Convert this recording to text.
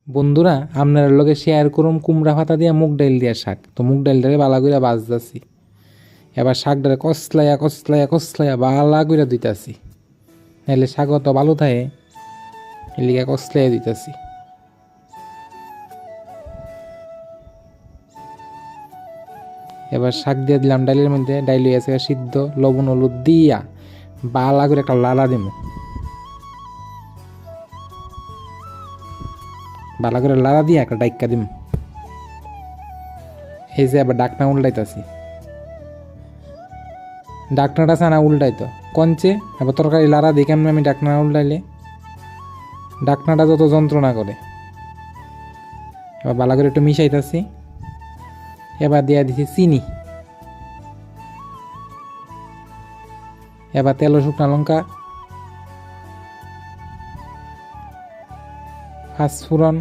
বন্ধুরা আপনার লগে শেয়ার করুম কুমড়া পাতা দিয়া মুগ ডাইল দিয়া শাক। তো মুগ ডাইলটারে বালা কইরা বাজতাছি, এবার শাকটারে কসলাইয়া কসলাইয়া কসলাইয়া বালা কইরা দিতাছি, নাইলে শাক তো ভালো থাকে, এলিগা কসলাইয়া দিতাছি। এবার শাক দিয়ে দিলাম ডাইলের মধ্যে, ডাইল হয়ে গেছে সিদ্ধ, লবণ হলুদ দিয়া বালা করে একটা লালা দিমু, বালা করে লালা দিয়া একটা ডাইক্কা দিম। এই যে আবার ডাকনা উল্টাইতাছি, ডাকনাটা চানা উল্টাইতো কঞ্চে, এবার তরকারি লাড়া দিই কেমন আমি ডাকনা উল্টাইলে, ডাকনাটা যত যন্ত্রণা করে। এবার বালা করে একটু মিশাইতাছি, এবার দিয়া দিছি চিনি, এবার তেল ও শুকনা লঙ্কা, পাঁচফোড়ন,